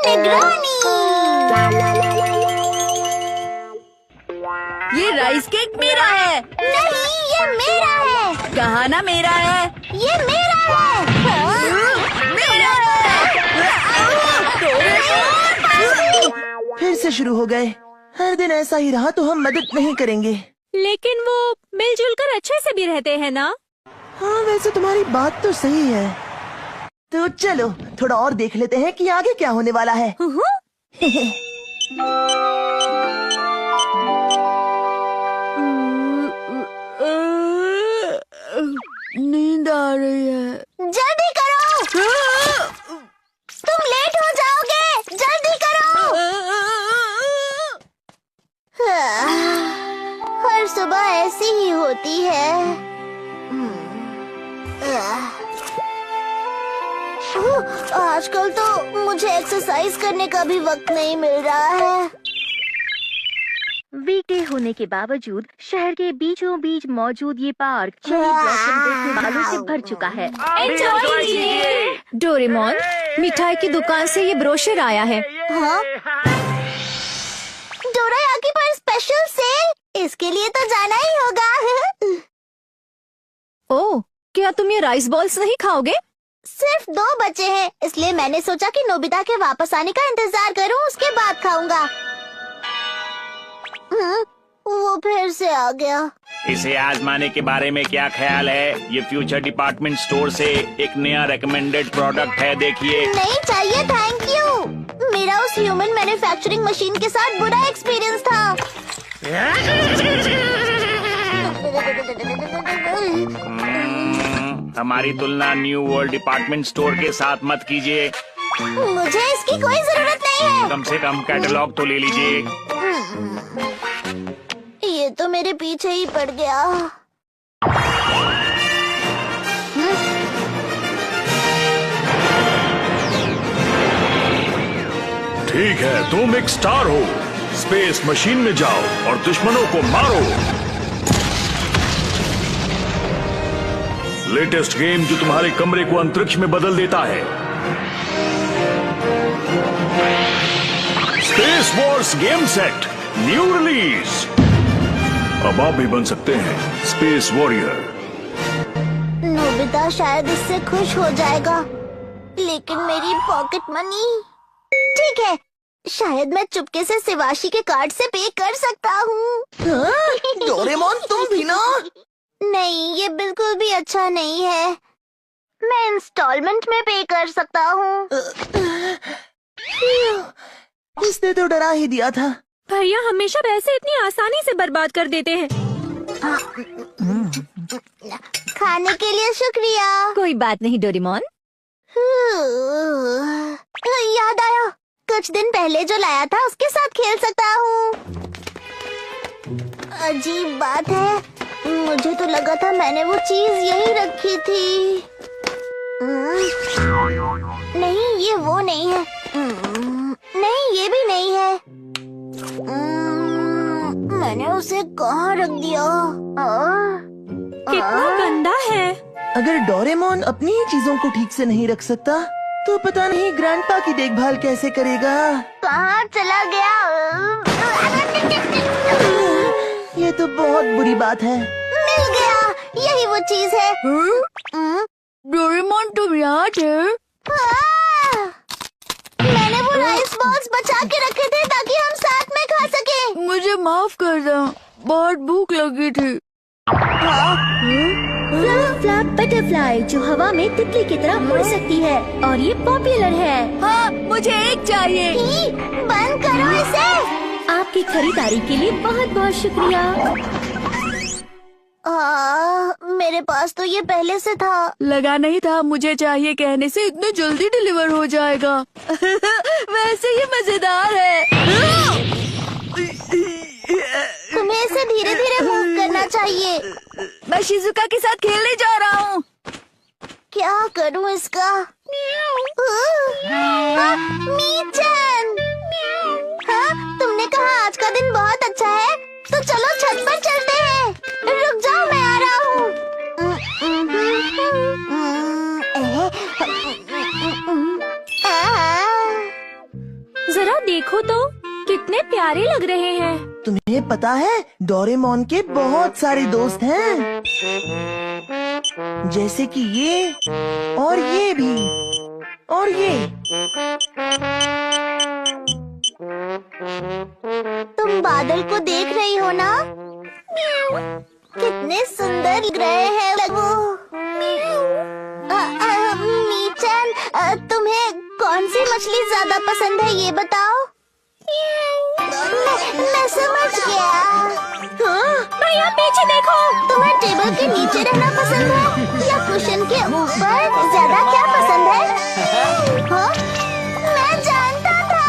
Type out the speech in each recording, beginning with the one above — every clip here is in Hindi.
निगरानी। ये राइस केक मेरा है। नहीं, ये मेरा है। कहा ना मेरा है। ये मेरा है। मेरा फिर से शुरू हो गए। हर दिन ऐसा ही रहा तो हम मदद नहीं करेंगे। लेकिन वो मिलजुल कर अच्छे से भी रहते हैं ना। हाँ, वैसे तुम्हारी बात तो सही है। तो चलो थोड़ा और देख लेते हैं कि आगे क्या होने वाला है। नींद आ रही है। जल्दी करो, तुम लेट हो जाओगे। जल्दी करो। हर सुबह ऐसी ही होती है। आजकल तो मुझे एक्सरसाइज करने का भी वक्त नहीं मिल रहा है। वीकडे होने के बावजूद शहर के बीचों बीच मौजूद ये पार्क चेरी ब्लॉसम देखने वालों से भर चुका है। एंजॉय कीजिए। डोरेमोन, मिठाई की दुकान से ये ब्रोशर आया है। हाँ? डोरायाकी पर स्पेशल सेल, इसके लिए तो जाना ही होगा। ओह, क्या तुम ये राइस बॉल्स नहीं खाओगे? सिर्फ 2 बचे हैं, इसलिए मैंने सोचा कि नोबिता के वापस आने का इंतजार करूं, उसके बाद खाऊंगा। वो फिर से आ गया। इसे आजमाने के बारे में क्या ख्याल है? ये फ्यूचर डिपार्टमेंट स्टोर से एक नया रिकमेंडेड प्रोडक्ट है, देखिए। नहीं चाहिए, थैंक यू। मेरा उस ह्यूमन मैन्युफैक्चरिंग मशीन के साथ बुरा एक्सपीरियंस था। हमारी तुलना न्यू वर्ल्ड डिपार्टमेंट स्टोर के साथ मत कीजिए। मुझे इसकी कोई जरूरत नहीं है। कम से कम कैटलॉग तो ले लीजिए। ये तो मेरे पीछे ही पड़ गया। ठीक है, तुम एक स्टार हो। स्पेस मशीन में जाओ और दुश्मनों को मारो। लेटेस्ट गेम जो तुम्हारे कमरे को अंतरिक्ष में बदल देता है। Space Wars game set new release. अब आप भी बन सकते हैं स्पेस वॉरियर। नोबिता शायद इससे खुश हो जाएगा, लेकिन मेरी पॉकेट मनी। ठीक है, शायद मैं चुपके से शिवाशी के कार्ड से पे कर सकता हूँ। डोरेमोन, तुम भी ना। नहीं, ये बिल्कुल भी अच्छा नहीं है। मैं इंस्टॉलमेंट में पे कर सकता हूँ। इसने तो डरा ही दिया था। भैया हमेशा पैसे इतनी आसानी से बर्बाद कर देते हैं। खाने के लिए शुक्रिया। कोई बात नहीं डोरेमोन। याद आया, कुछ दिन पहले जो लाया था उसके साथ खेल सकता हूँ। अजीब बात है, मुझे तो लगा था मैंने वो चीज यहीं रखी थी। नहीं, ये वो नहीं है। नहीं, ये भी नहीं है। मैंने उसे कहाँ रख दिया? कितना गंदा है। अगर डोरेमोन अपनी ही चीजों को ठीक से नहीं रख सकता तो पता नहीं ग्रैंडपा की देखभाल कैसे करेगा। कहाँ चला गया? ये तो बहुत बुरी बात है। मिल गया, यही वो चीज है। डोरेमोन, तुम यहाँ थे? मैंने वो राइस बॉल्स बचा के रखे थे ताकि हम साथ में खा सके। मुझे माफ कर दो, बहुत भूख लगी थी। फ्लैप फ्लैप बटरफ्लाई जो हवा में तितली की तरह उड़ सकती है और ये पॉपुलर है। हाँ, मुझे एक चाहिए। बंद करो इसे। आपकी खरीदारी के लिए बहुत बहुत शुक्रिया। मेरे पास तो ये पहले से था। लगा नहीं था मुझे चाहिए कहने से इतने जल्दी डिलीवर हो जाएगा। वैसे ये मजेदार है। तुम्हें इसे धीरे धीरे मूव करना चाहिए। मैं शिजुका के साथ खेलने जा रहा हूँ। क्या करूँ इसका? मीचन! हाँ, तुमने कहा आज का दिन बहुत अच्छा है, तो चलो छत पर चलते हैं। रुक जाओ, मैं आ रहा हूँ। जरा देखो तो कितने प्यारे लग रहे हैं। तुम्हें पता है डोरेमोन के बहुत सारे दोस्त हैं, जैसे कि ये और ये भी और ये। तुम बादल को देख रही हो ना? कितने सुंदर लग रहे हैं वो। मीचन, तुम्हें कौन सी मछली ज्यादा पसंद है ये बताओ। मैं समझ गया। भैया पीछे देखो। तुम्हें टेबल के नीचे रहना पसंद है या कुशन के ऊपर? ज्यादा क्या पसंद है? हाँ? मैं जानता था।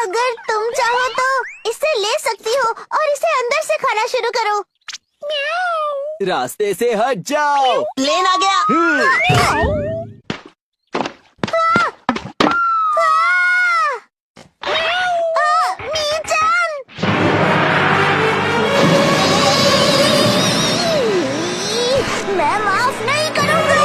अगर तुम चाहो तो इसे ले सकती हो और इसे अंदर से खाना शुरू करो। रास्ते से हट जाओ। प्लेन आ गया। मैं माफ नहीं करूंगा।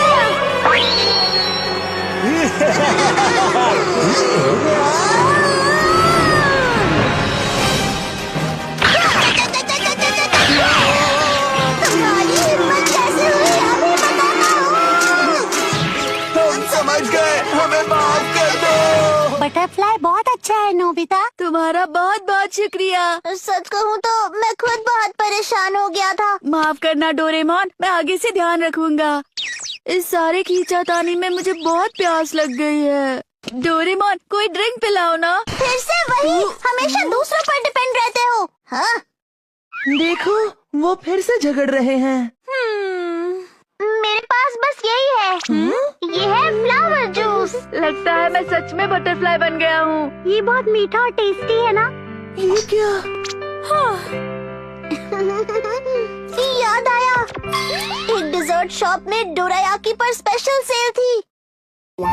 तुम्हारी हिम्मत कैसे हुई अभी बताना हूँ। हम समझ गए, हमें माफ कर दो। बटरफ्लाई बहुत अच्छा है नोबिता। तुम्हारा बहुत बहुत शुक्रिया। सच कहूँ तो मैं खुद बहुत परेशान हो गया था। माफ करना डोरेमोन, मैं आगे से ध्यान रखूंगा। इस सारे खींचातानी में मुझे बहुत प्यास लग गई है। डोरेमोन कोई ड्रिंक पिलाओ ना। फिर से वही, हमेशा दूसरों पर डिपेंड रहते हो। हाँ? देखो वो फिर से झगड़ रहे हैं। मेरे पास बस यही है। ये है फ्लावर जूस। लगता है मैं सच में बटरफ्लाई बन गया हूँ। ये बहुत मीठा और टेस्टी है ना? ये क्या? याद आया, एक डिजर्ट शॉप में डोरायाकी पर स्पेशल सेल थी।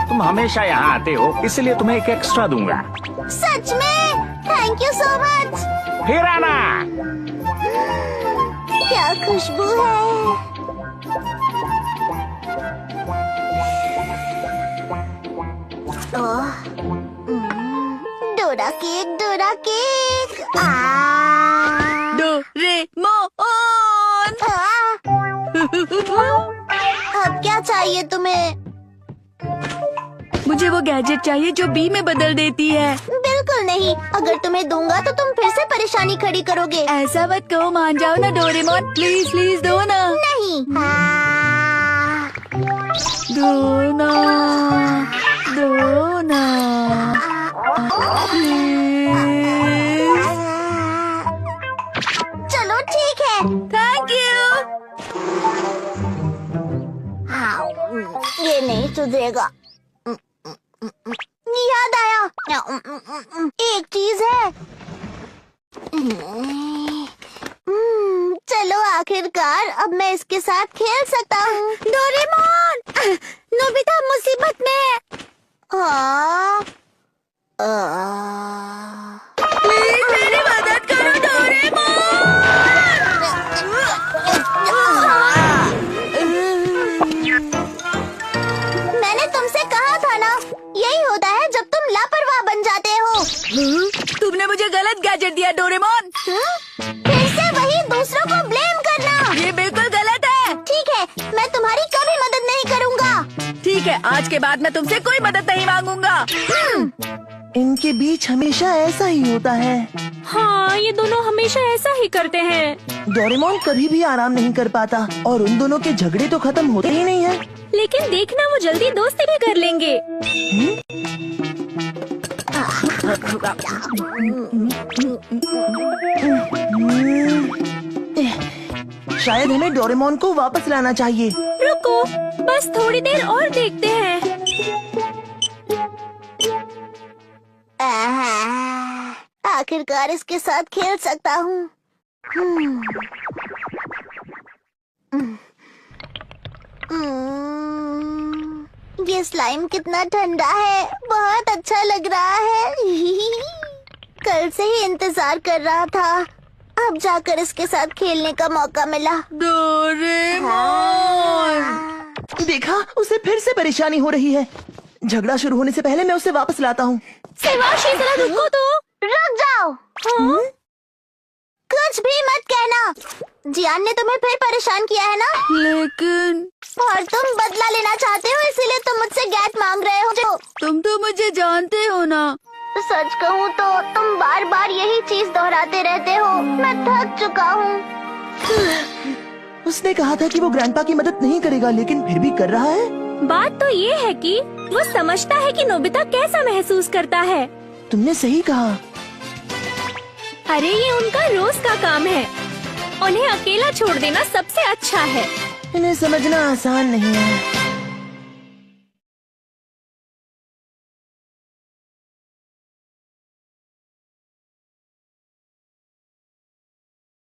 तुम हमेशा यहाँ आते हो, इसलिए तुम्हें एक एक्स्ट्रा दूंगा। सच में? Thank you so much. फिर आना। क्या खुशबू है। Dora cake, Dora cake. Doraemon. अब क्या चाहिए तुम्हें? मुझे वो गैजेट चाहिए जो बी में बदल देती है। बिल्कुल नहीं, अगर तुम्हें दूंगा तो तुम फिर से परेशानी खड़ी करोगे। ऐसा मत कहो, मान जाओ ना डोरेमोन, प्लीज प्लीज दो ना। नहीं। दो ना, दो ना, प्लीज। चलो ठीक है। Thank you. ये नहीं सुधरेगा। याद आया, एक चीज है। चलो आखिरकार अब मैं इसके साथ खेल सकता हूँ। डोरेमोन, नोबिता मुसीबत में। प्लीज मेरी मदद करो मैंने तुमसे कहा था ना, यही होता है जब तुम लापरवाह बन जाते हो। तुमने मुझे गलत गैजेट दिया डोरेमोन। फिर से वही, दूसरों को ब्लेम करना। ये बिल्कुल गलत है। ठीक है, मैं तुम्हारी कभी मदद नहीं करूँगा। ठीक है, आज के बाद मैं तुमसे कोई मदद नहीं मांगूंगा। इनके बीच हमेशा ऐसा ही होता है। हाँ, ये दोनों हमेशा ऐसा ही करते हैं। डोरेमोन कभी भी आराम नहीं कर पाता और उन दोनों के झगड़े तो खत्म होते ही नहीं है। लेकिन देखना वो जल्दी दोस्ती भी कर लेंगे। शायद हमें डोरेमोन को वापस लाना चाहिए। रुको, बस थोड़ी देर और देखते हैं। आखिरकार इसके साथ खेल सकता हूँ। ये स्लाइम कितना ठंडा है, बहुत अच्छा लग रहा है। कल से ही इंतजार कर रहा था, अब जाकर इसके साथ खेलने का मौका मिला। डोरेमोन। देखा, उसे फिर से परेशानी हो रही है। झगड़ा शुरू होने से पहले मैं उसे वापस लाता हूँ। सेवाशी जरा रुको तो। रुक जाओ। कुछ भी मत कहना। जियान ने तुम्हें फिर परेशान किया है ना? लेकिन और तुम बदला लेना चाहते हो, इसीलिए तुम मुझसे गैट मांग रहे हो। तुम तो मुझे जानते हो ना। सच कहूँ तो तुम बार बार यही चीज दोहराते रहते हो। मैं थक चुका हूँ। उसने कहा था कि वो ग्रैंडपा की मदद नहीं करेगा, लेकिन फिर भी कर रहा है। बात तो ये है कि वो समझता है कि नोबिता कैसा महसूस करता है। तुमने सही कहा। अरे ये उनका रोज का काम है। उन्हें अकेला छोड़ देना सबसे अच्छा है। इन्हें समझना आसान नहीं है।